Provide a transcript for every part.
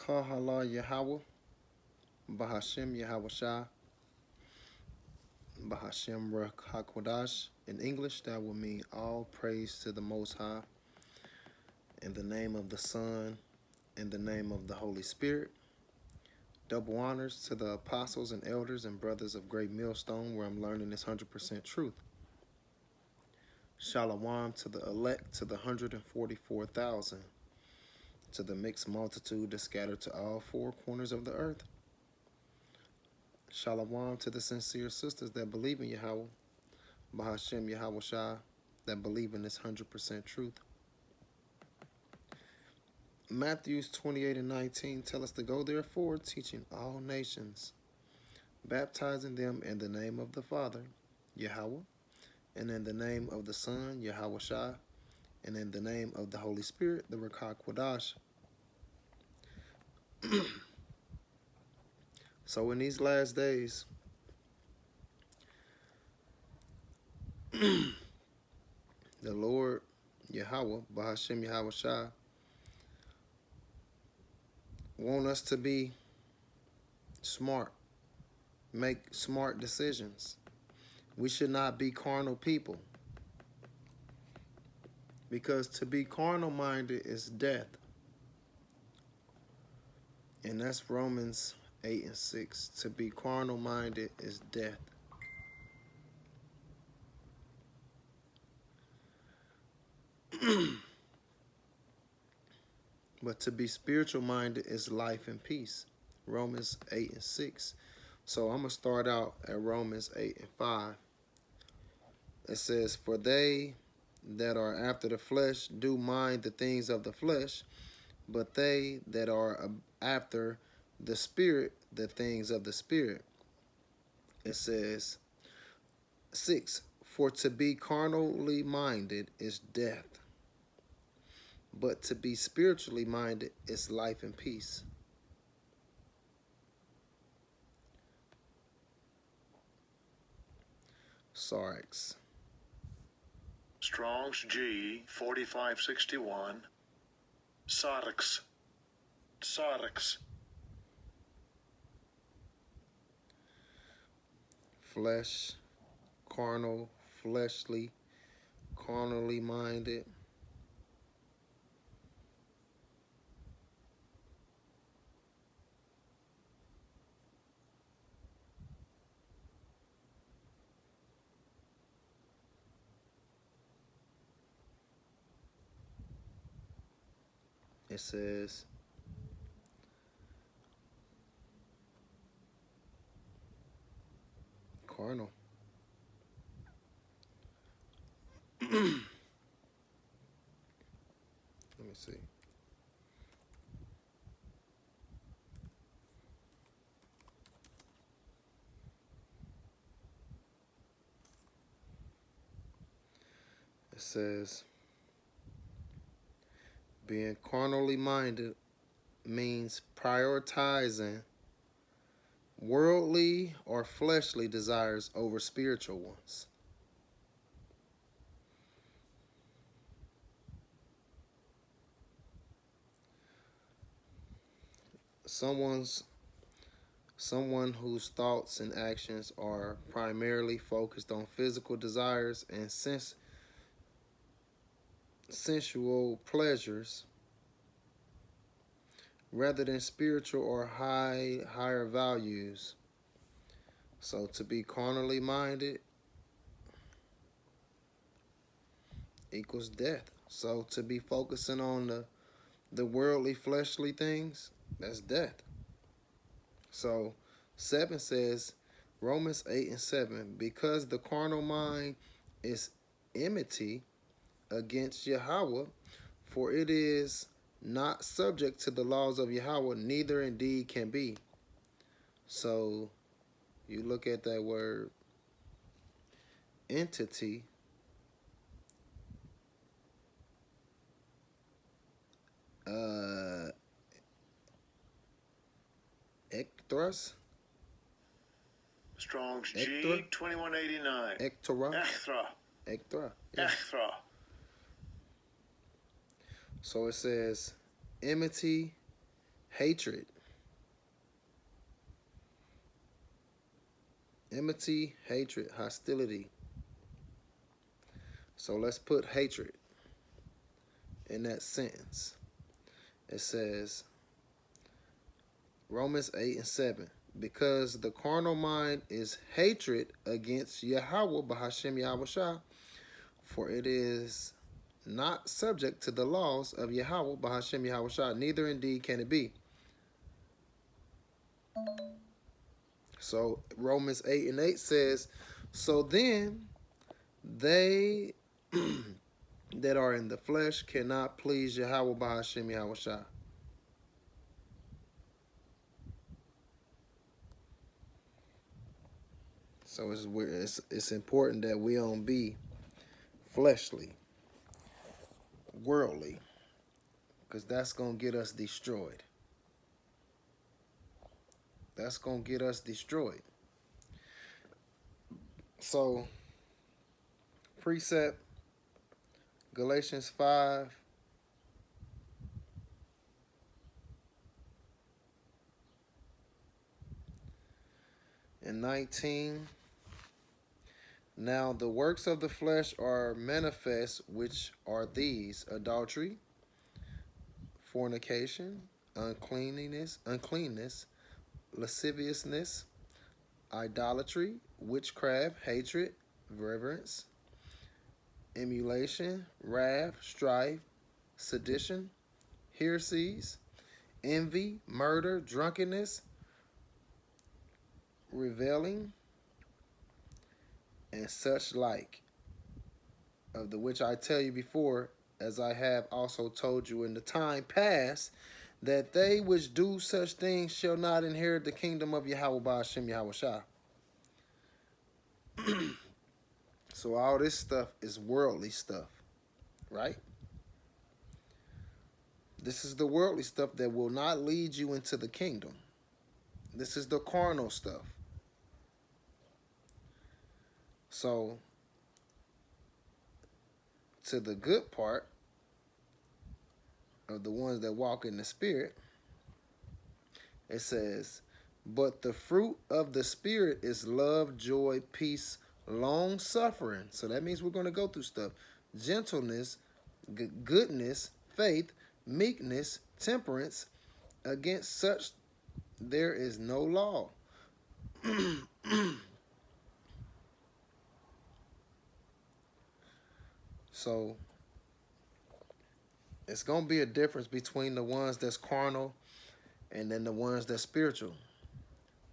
Kahala Yahweh, Bahashem Yahweh Shah, Bahashem Ruach HaKodash. In English, that will mean all praise to the Most High. In the name of the Son, in the name of the Holy Spirit. Double honors to the apostles and elders and brothers of Great Millstone, where I'm learning this 100% truth. Shalom to the elect, to the 144,000, to the mixed multitude that scattered to all four corners of the earth. Shalom to the sincere sisters that believe in Yahweh, Bahashem Yahweh Shah, that believe in this 100% truth. Matthews 28 and 19 tell us to go therefore, teaching all nations, baptizing them in the name of the Father, Yahweh, and in the name of the Son, Yahweh Shah, and in the name of the Holy Spirit, the Ruach HaKodash. So in these last days, the Lord, Yahweh, Bahashem Yahweh Shah, want us to be smart, make smart decisions. We should not be carnal people, because to be carnal-minded is death. And that's Romans 8 and 6. To be carnal-minded is death. But to be spiritual-minded is life and peace. Romans 8 and 6. So I'm going to start out at Romans 8 and 5. It says, for they that are after the flesh do mind the things of the flesh, but they that are after the Spirit, the things of the Spirit. It says, 6, for to be carnally minded is death, but to be spiritually minded is life and peace. Sarx. Strong's G 4561. Sarx. Flesh, carnal, fleshly, carnally minded. It says, carnal. Let me see. It says, being carnally minded means prioritizing worldly or fleshly desires over spiritual ones. Someone whose thoughts and actions are primarily focused on physical desires and sensual pleasures rather than spiritual or higher values. So to be carnally minded equals death. So to be focusing on the worldly, fleshly things, that's death. So 7 says, Romans 8 and 7, because the carnal mind is enmity against Yahweh, for it is not subject to the laws of Yahweh, neither indeed can be. So you look at that word entity, ektros, Strong's G 2189. Ektora, Echtra. yeah. Echtra. So it says enmity, hatred. Enmity, hatred, hostility. So let's put hatred in that sentence. It says, Romans 8 and 7. Because the carnal mind is hatred against Yahweh Bahashem Yahushua, for it is not subject to the laws of Yahweh Bahashem Yahushua, neither indeed can it be. So Romans 8 and 8 says, so then they that are in the flesh cannot please Yahweh Bahashem Yahushua. So it's important that we don't be fleshly, worldly, because that's going to get us destroyed. That's going to get us destroyed. So, precept, Galatians 5. And 19. Now the works of the flesh are manifest, which are these: adultery, fornication, uncleanness, lasciviousness, idolatry, witchcraft, hatred, reverence, emulation, wrath, strife, sedition, heresies, envy, murder, drunkenness, reveling, and such like, of the which I tell you before, as I have also told you in the time past, that they which do such things shall not inherit the kingdom of Yahweh Ba'ashem Yahushua. So all this stuff is worldly stuff, right? This is the worldly stuff that will not lead you into the kingdom. This is the carnal stuff. So, to the good part of the ones that walk in the Spirit, it says, but the fruit of the Spirit is love, joy, peace, long suffering. So that means we're going to go through stuff. Gentleness, goodness, faith, meekness, temperance. Against such there is no law. So it's going to be a difference between the ones that's carnal and then the ones that's spiritual.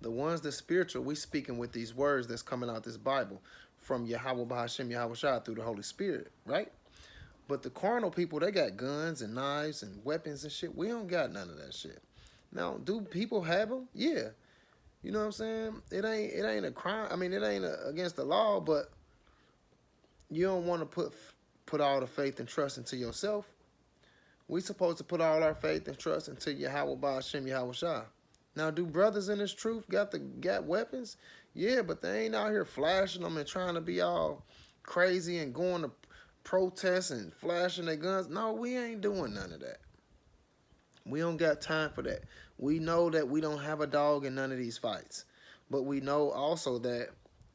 The ones that's spiritual, we speaking with these words that's coming out this Bible from Yahweh Bahashem Yahushua through the Holy Spirit, right? But the carnal people, they got guns and knives and weapons and shit. We don't got none of that shit. Now, do people have them? Yeah. You know what I'm saying? It ain't a crime. I mean, it ain't against the law, but you don't want to put all the faith and trust into yourself. We supposed to put all our faith and trust into Yahweh Ba'ashem Yahushua. Now, do brothers in this truth got weapons? Yeah, but they ain't out here flashing them and trying to be all crazy and going to protest and flashing their guns. No, we ain't doing none of that. We don't got time for that. We know that we don't have a dog in none of these fights. But we know also that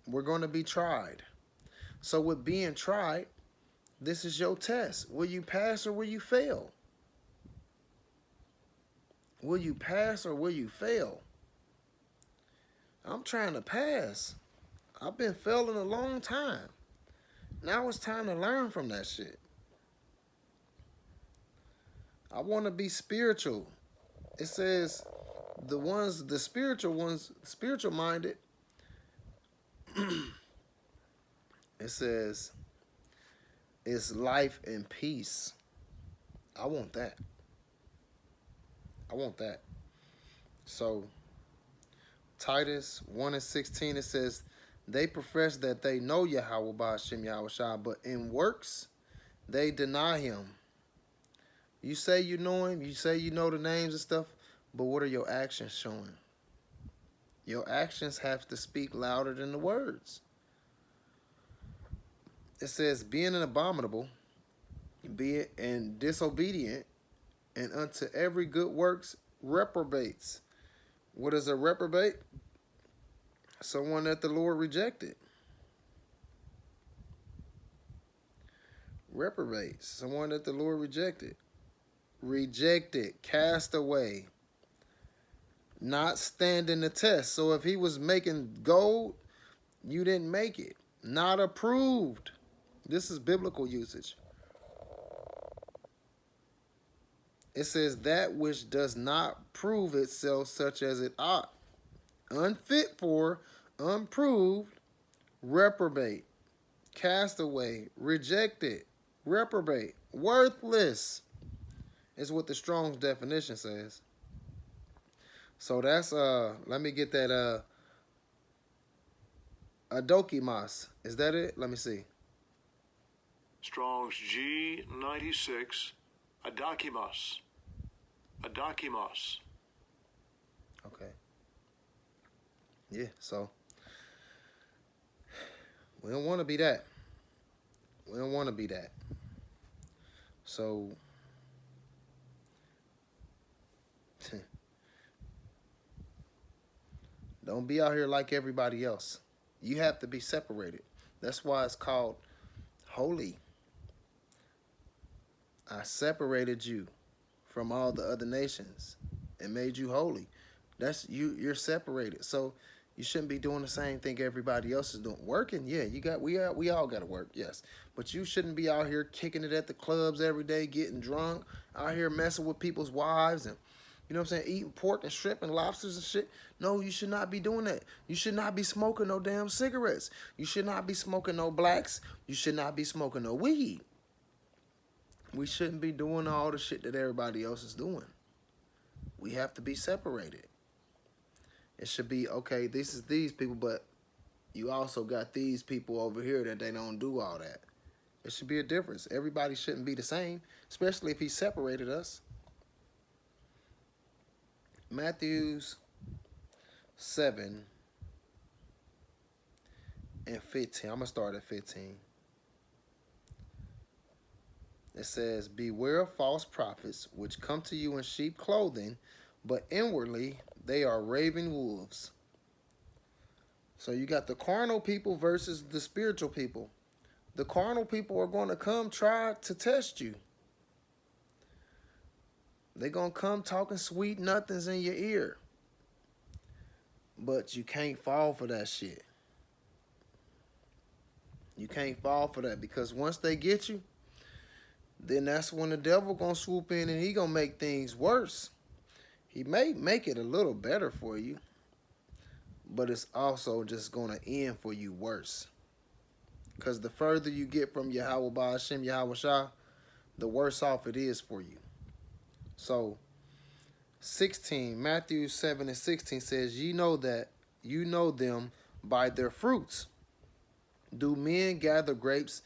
we're going to be tried. So with being tried, this is your test. Will you pass or will you fail? Will you pass or will you fail? I'm trying to pass. I've been failing a long time. Now it's time to learn from that shit. I want to be spiritual. It says the spiritual ones, spiritual minded, it says it's life and peace. I want that. I want that. So Titus 1 and 16, it says, they profess that they know Yahweh Ba'ashem Yahushua, but in works they deny him. You say you know him, you say you know the names and stuff, but what are your actions showing? Your actions have to speak louder than the words. It says, being an abominable, be it and disobedient, and unto every good works reprobates. What is a reprobate? Someone that the Lord rejected. Reprobates. Someone that the Lord rejected. Rejected. Cast away. Not standing the test. So if he was making gold, you didn't make it. Not approved. This is biblical usage. It says that which does not prove itself such as it ought. Unfit for, unproved, reprobate, cast away, rejected, reprobate, worthless is what the Strong's definition says. So that's let me get that adokimas. Is that it? Let me see. Strong's G96. Adakimas. Adakimas. Okay. Yeah, so we don't want to be that. We don't want to be that. So don't be out here like everybody else. You have to be separated. That's why it's called holy. I separated you from all the other nations and made you holy. That's you. You're separated. So you shouldn't be doing the same thing everybody else is doing. Working, yeah, we all got to work, yes. But you shouldn't be out here kicking it at the clubs every day, getting drunk, out here messing with people's wives and you know what I'm saying, eating pork and shrimp and lobsters and shit. No, you should not be doing that. You should not be smoking no damn cigarettes. You should not be smoking no blacks. You should not be smoking no weed. We shouldn't be doing all the shit that everybody else is doing. We have to be separated. It should be, okay, this is these people, but you also got these people over here that they don't do all that. It should be a difference. Everybody shouldn't be the same, especially if he separated us. Matthews 7 and 15. I'm going to start at 15. It says, beware of false prophets, which come to you in sheep clothing, but inwardly they are raving wolves. So you got the carnal people versus the spiritual people. The carnal people are going to come try to test you. They're going to come talking sweet nothings in your ear. But you can't fall for that shit. You can't fall for that because once they get you, then that's when the devil gonna swoop in and he gonna make things worse. He may make it a little better for you, but it's also just gonna end for you worse. Because the further you get from Yahweh Ba'ashem Yahweh Shah, the worse off it is for you. So 16, Matthew 7 and 16 says, you know them by their fruits. Do men gather grapes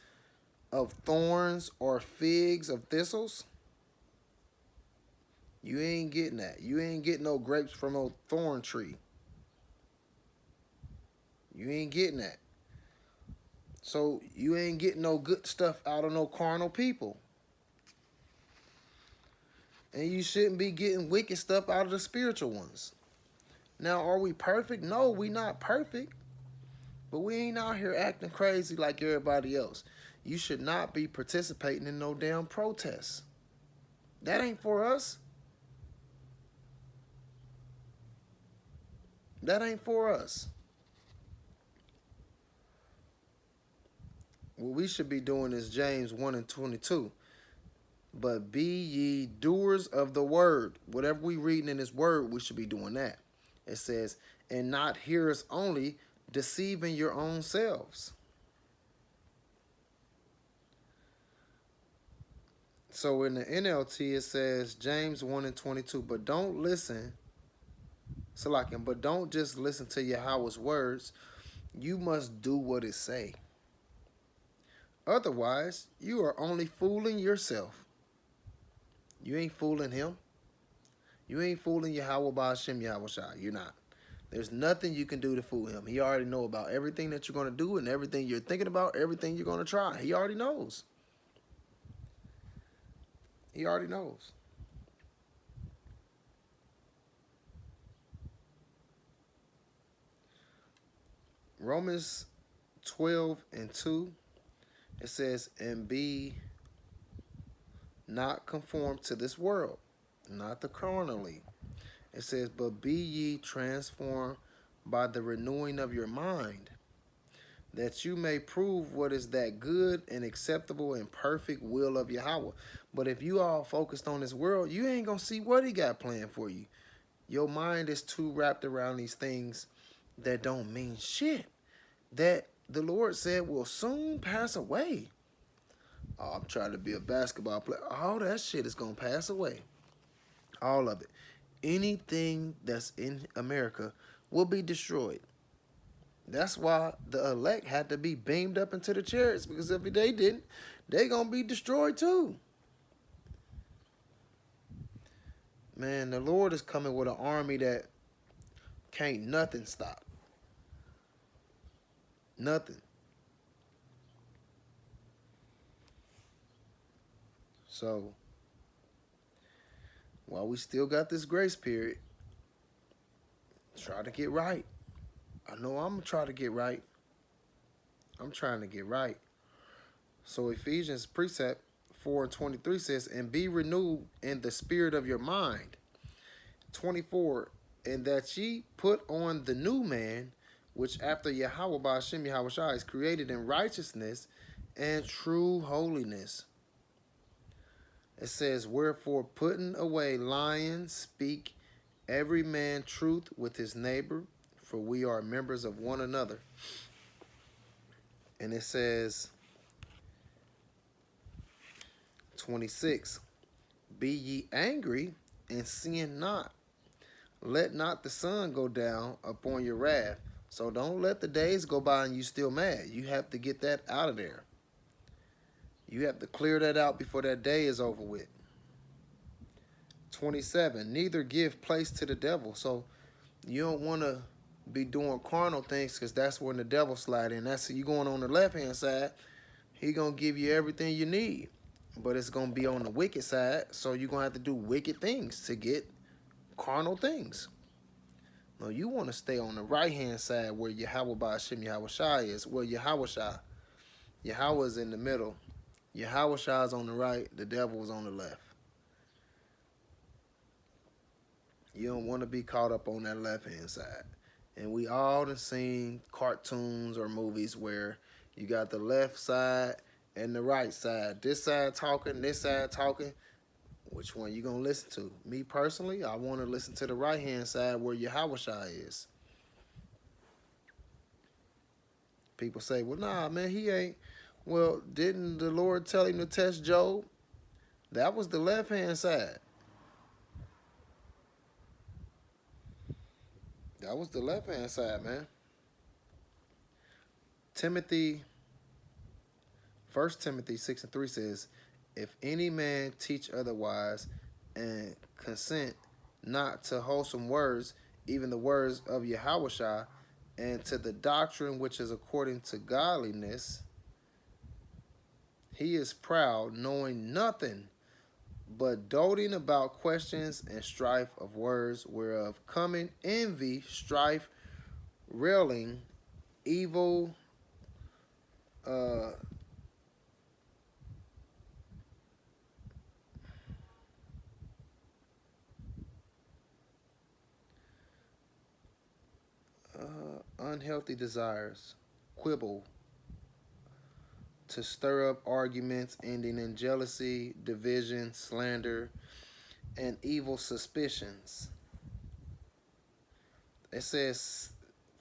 of thorns or figs of thistles? You ain't getting that. You ain't getting no grapes from a thorn tree. You ain't getting that. So you ain't getting no good stuff out of no carnal people. And you shouldn't be getting wicked stuff out of the spiritual ones. Now, are we perfect? No, we not perfect. But we ain't out here acting crazy like everybody else. You should not be participating in no damn protests. That ain't for us. That ain't for us. What we should be doing is James 1 and 22. But be ye doers of the word. Whatever we reading in this word, we should be doing that. It says, and not hearers only, deceiving your own selves. So in the NLT, it says, James 1 and 22, but don't listen, Salakim, but don't just listen to Yahweh's words. You must do what it say. Otherwise, you are only fooling yourself. You ain't fooling him. You ain't fooling Yahweh Ba'ashem Yahweh Shai. You're not. There's nothing you can do to fool him. He already know about everything that you're going to do and everything you're thinking about, everything you're going to try. He already knows. He already knows. Romans 12 and 2, it says, and be not conformed to this world, not the carnally. It says, but be ye transformed by the renewing of your mind, that you may prove what is that good and acceptable and perfect will of Yahweh. But if you all focused on this world, you ain't gonna see what he got planned for you. Your mind is too wrapped around these things that don't mean shit, that the Lord said will soon pass away. Oh, I'm trying to be a basketball player. All that shit is gonna pass away. All of it. Anything that's in America will be destroyed. That's why the elect had to be beamed up into the chariots, because if they didn't, they gonna be destroyed too. Man, the Lord is coming with an army that can't nothing stop. Nothing. So while we still got this grace period, try to get right. I know I'm gonna try to get right. I'm trying to get right. So Ephesians precept 4:23 says, and be renewed in the spirit of your mind. 24, and that ye put on the new man, which after Yahweh by Hashem Yahweh Shai is created in righteousness and true holiness. It says, wherefore putting away lying, speak every man truth with his neighbor, for we are members of one another. And it says, 26, be ye angry and sin not. Let not the sun go down upon your wrath. So don't let the days go by and you still mad. You have to get that out of there. You have to clear that out before that day is over with. 27, neither give place to the devil. So you don't want to be doing carnal things, because that's when the devil slide in. That's you going on the left-hand side. He going to give you everything you need. But it's going to be on the wicked side. So you're going to have to do wicked things to get carnal things. No, you want to stay on the right-hand side where Yahweh by Hashem Yahweh Shai is, where Yahweh Shai. Yahweh is in the middle. Yahweh Shai is on the right. The devil is on the left. You don't want to be caught up on that left-hand side. And we all have seen cartoons or movies where you got the left side and the right side. This side talking, this side talking. Which one you going to listen to? Me personally, I want to listen to the right-hand side where Yahweh Shai is. People say, well, nah, man, he ain't. Well, didn't the Lord tell him to test Job? That was the left-hand side. That was the left-hand side, man. Timothy, 1 Timothy 6:3 says, if any man teach otherwise and consent not to wholesome words, even the words of Yahushua, and to the doctrine which is according to godliness, he is proud, knowing nothing, but doting about questions and strife of words, whereof coming envy, strife, railing, evil, unhealthy desires, quibble, to stir up arguments ending in jealousy, division, slander, and evil suspicions. It says,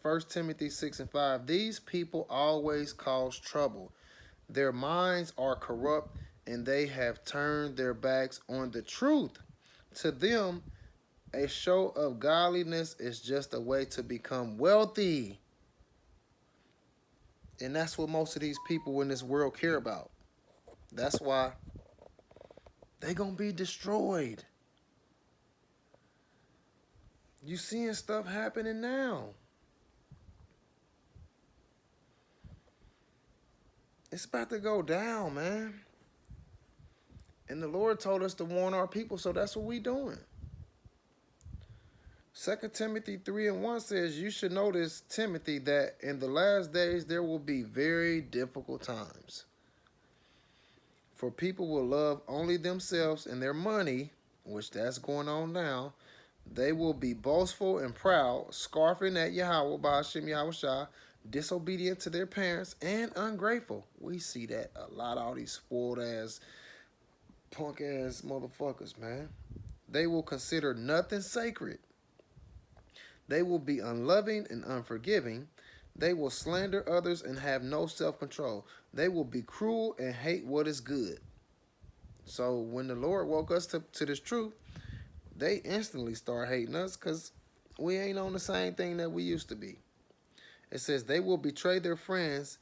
1 Timothy 6:5, these people always cause trouble. Their minds are corrupt, and they have turned their backs on the truth. To them, a show of godliness is just a way to become wealthy. And that's what most of these people in this world care about. That's why they're going to be destroyed. You seeing stuff happening now. It's about to go down, man. And the Lord told us to warn our people, so that's what we doing. Second Timothy 3:1 says, you should notice, Timothy, that in the last days there will be very difficult times. For people will love only themselves and their money, which that's going on now. They will be boastful and proud, scoffing at Yahweh, Ba'ashem Yahushua, disobedient to their parents, and ungrateful. We see that a lot, all these spoiled ass, punk ass motherfuckers, man. They will consider nothing sacred. They will be unloving and unforgiving. They will slander others and have no self control. They will be cruel and hate what is good. So when the Lord woke us to this truth, they instantly start hating us because we ain't on the same thing that we used to be. It says they will betray their friends,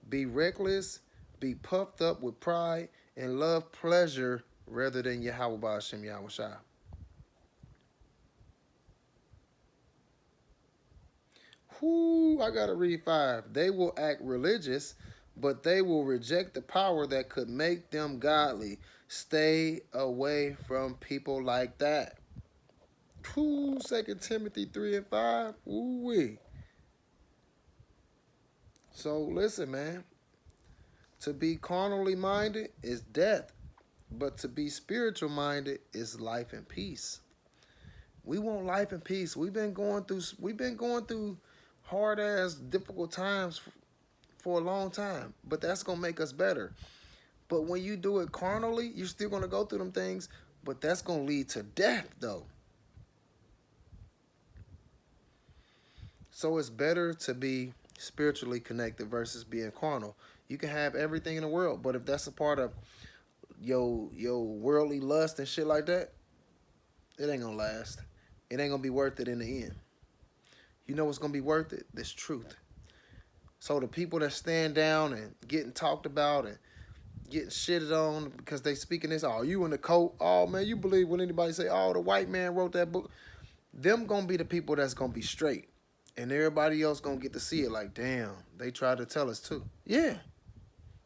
be reckless, be puffed up with pride, and love pleasure rather than Yahweh Ba'ashem Yahushua. Whoo, I gotta read 5. They will act religious, but they will reject the power that could make them godly. Stay away from people like that. Whoo, 2 Timothy 3:5. Ooh-wee. So listen, man. To be carnally minded is death, but to be spiritual minded is life and peace. We want life and peace. We've been going through hard ass difficult times for a long time, but that's gonna make us better. But when you do it carnally, you're still gonna go through them things, but that's gonna lead to death though. So it's better to be spiritually connected versus being carnal. You can have everything in the world, but if that's a part of your worldly lust and shit like that, it ain't gonna last. It ain't gonna be worth it in the end. You know what's gonna be worth it? This truth. So the people that stand down and getting talked about and getting shitted on because they speaking this, oh, you in the coat, oh man, you believe when anybody say, oh, the white man wrote that book. Them gonna be the people that's gonna be straight. And everybody else gonna get to see it like, damn, they tried to tell us too. Yeah,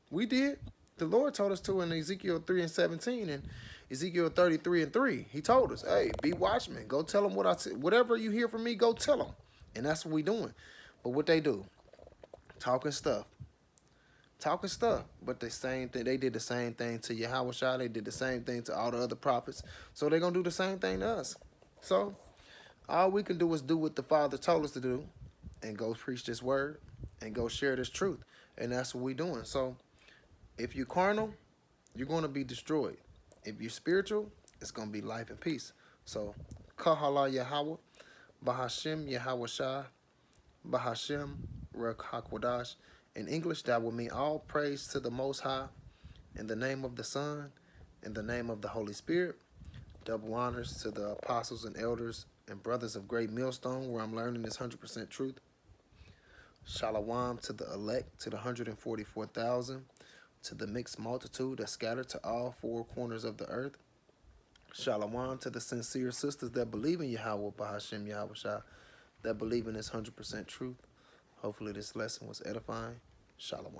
we did. The Lord told us to in Ezekiel 3:17 and Ezekiel 33:3. He told us, hey, be watchmen. Go tell them whatever you hear from me, go tell them. And that's what we doing. But what they do, talking stuff. Talking stuff. But the same thing, they did the same thing to Yahweh. They did the same thing to all the other prophets. So they're gonna do the same thing to us. So all we can do is do what the Father told us to do and go preach this word and go share this truth. And that's what we're doing. So if you're carnal, you're going to be destroyed. If you're spiritual, it's going to be life and peace. So, Kahala Yahweh, Bahashem Yahweh Shai, Bahashem Rek HaKwadash. In English, that will mean all praise to the Most High, in the name of the Son, in the name of the Holy Spirit. Double honors to the apostles and elders and brothers of Great Millstone, where I'm learning this 100% truth. Shalom to the elect, to the 144,000, to the mixed multitude that scattered to all four corners of the earth. Shalom to the sincere sisters that believe in Yahweh, Bahashem Yahweh Shah, that believe in this 100% truth. Hopefully this lesson was edifying. Shalom.